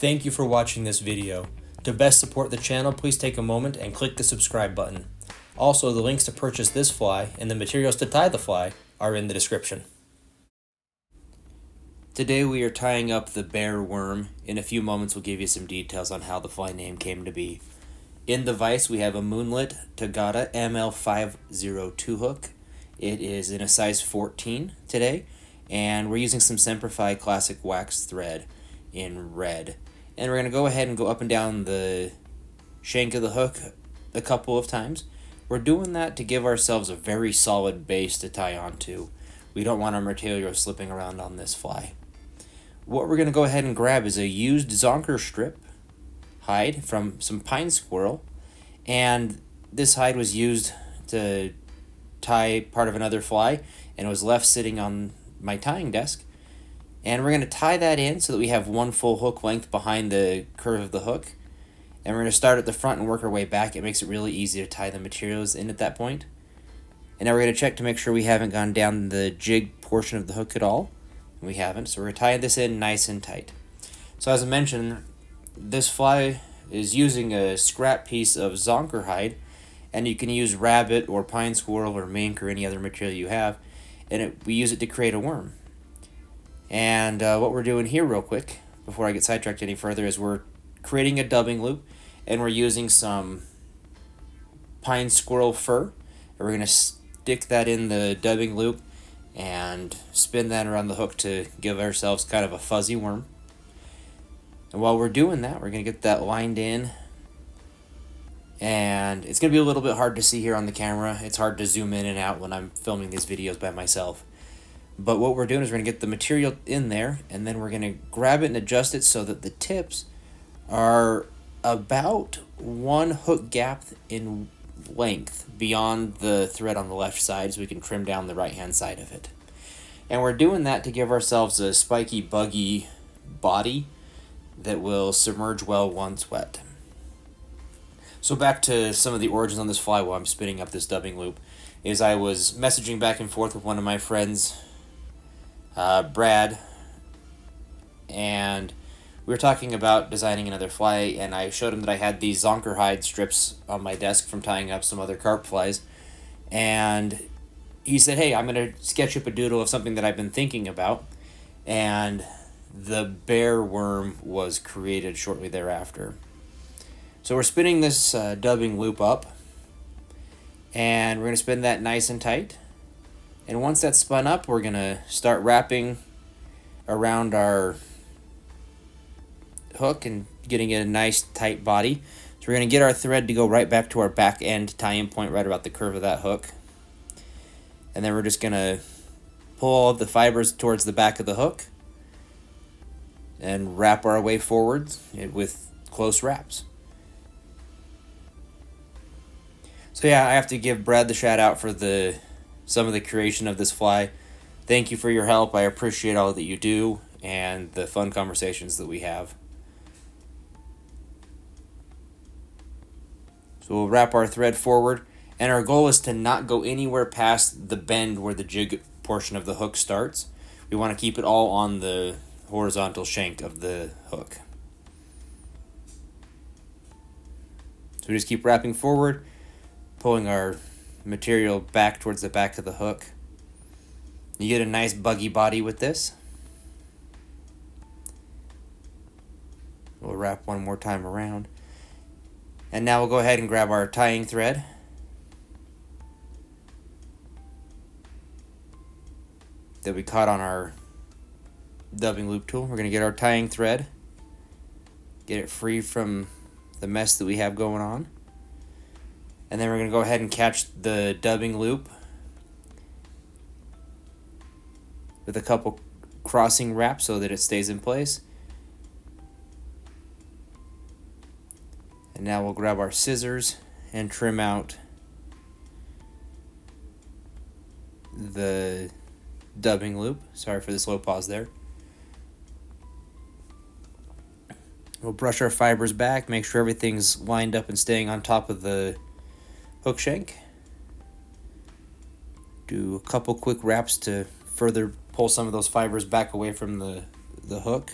Thank you for watching this video. To best support the channel, please take a moment and click the subscribe button. Also, the links to purchase this fly and the materials to tie the fly are in the description. Today we are tying up the bear worm. In a few moments we'll give you some details on how the fly name came to be. In the vise we have a Moonlit Tagata ML502 hook. It is in a size 14 today, and we're using some Semperfi Classic wax thread in red. And we're going to go ahead and go up and down the shank of the hook a couple of times. We're doing that to give ourselves a very solid base to tie onto. We don't want our material slipping around on this fly. What we're going to go ahead and grab is a used zonker strip hide from some pine squirrel, and this hide was used to tie part of another fly, and it was left sitting on my tying desk. And we're going to tie that in so that we have one full hook length behind the curve of the hook. And we're going to start at the front and work our way back. It makes it really easy to tie the materials in at that point. And now we're going to check to make sure we haven't gone down the jig portion of the hook at all. And we haven't, so we're going to tie this in nice and tight. So as I mentioned, this fly is using a scrap piece of zonker hide, and you can use rabbit or pine squirrel or mink or any other material you have, and we use it to create a worm. And what we're doing here real quick, before I get sidetracked any further, is we're creating a dubbing loop, and we're using some pine squirrel fur, and we're going to stick that in the dubbing loop and spin that around the hook to give ourselves kind of a fuzzy worm. And while we're doing that, we're going to get that lined in, and it's going to be a little bit hard to see here on the camera. It's hard to zoom in and out when I'm filming these videos by myself. But what we're doing is we're going to get the material in there, and then we're going to grab it and adjust it so that the tips are about one hook gap in length beyond the thread on the left side, so we can trim down the right hand side of it. And we're doing that to give ourselves a spiky, buggy body that will submerge well once wet. So back to some of the origins on this fly while I'm spinning up this dubbing loop, is I was messaging back and forth with one of my friends, Brad, and we were talking about designing another fly, and I showed him that I had these zonker hide strips on my desk from tying up some other carp flies, and he said, hey, I'm going to sketch up a doodle of something that I've been thinking about, and the bear worm was created shortly thereafter. So we're spinning this dubbing loop up, and we're going to spin that nice and tight. And once that's spun up, we're going to start wrapping around our hook and getting it a nice tight body. So we're going to get our thread to go right back to our back end tie-in point right about the curve of that hook. And then we're just going to pull all of the fibers towards the back of the hook and wrap our way forward with close wraps. So yeah, I have to give Brad the shout out for some of the creation of this fly. Thank you for your help. I appreciate all that you do and the fun conversations that we have. So we'll wrap our thread forward, and our goal is to not go anywhere past the bend where the jig portion of the hook starts. We want to keep it all on the horizontal shank of the hook. So we just keep wrapping forward, pulling our material back towards the back of the hook. You get a nice buggy body with this. We'll wrap one more time around. And now we'll go ahead and grab our tying thread. That we caught on our dubbing loop tool. We're going to get our tying thread. Get it free from the mess that we have going on. And then we're going to go ahead and catch the dubbing loop with a couple crossing wraps so that it stays in place. And now we'll grab our scissors and trim out the dubbing loop. Sorry for the slow pause there. We'll brush our fibers back, make sure everything's lined up and staying on top of the hook shank. Do a couple quick wraps to further pull some of those fibers back away from the hook.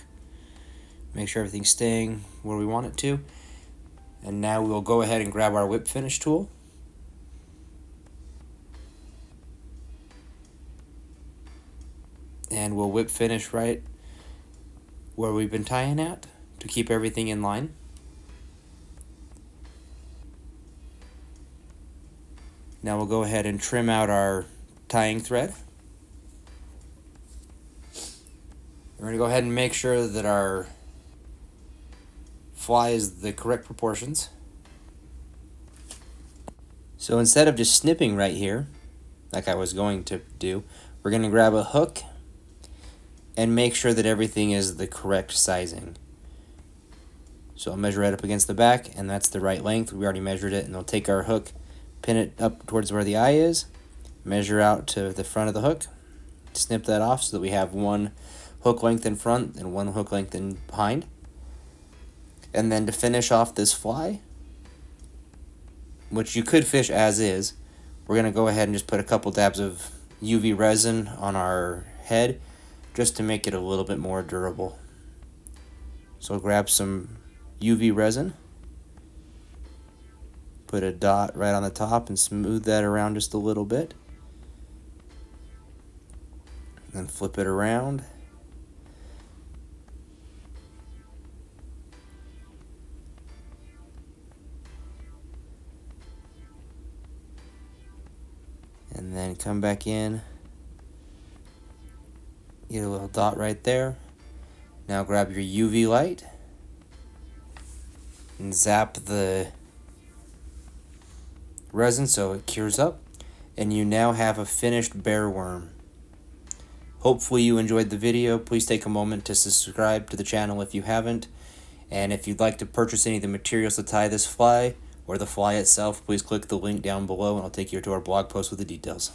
Make sure everything's staying where we want it to. And now we'll go ahead and grab our whip finish tool. And we'll whip finish right where we've been tying at to keep everything in line. Now we'll go ahead and trim out our tying thread. We're going to go ahead and make sure that our fly is the correct proportions. So instead of just snipping right here, like I was going to do, we're going to grab a hook and make sure that everything is the correct sizing. So I'll measure right up against the back, and that's the right length. We already measured it, and we'll take our hook, pin it up towards where the eye is, measure out to the front of the hook, snip that off so that we have one hook length in front and one hook length in behind. And then to finish off this fly, which you could fish as is, we're going to go ahead and just put a couple dabs of UV resin on our head just to make it a little bit more durable. So grab some UV resin, put a dot right on the top and smooth that around just a little bit. Then flip it around. And then come back in, get a little dot right there. Now grab your UV light and zap the resin so it cures up, and you now have a finished bear worm. Hopefully you enjoyed the video. Please take a moment to subscribe to the channel if you haven't, and if you'd like to purchase any of the materials to tie this fly or the fly itself, please click the link down below and I'll take you to our blog post with the details.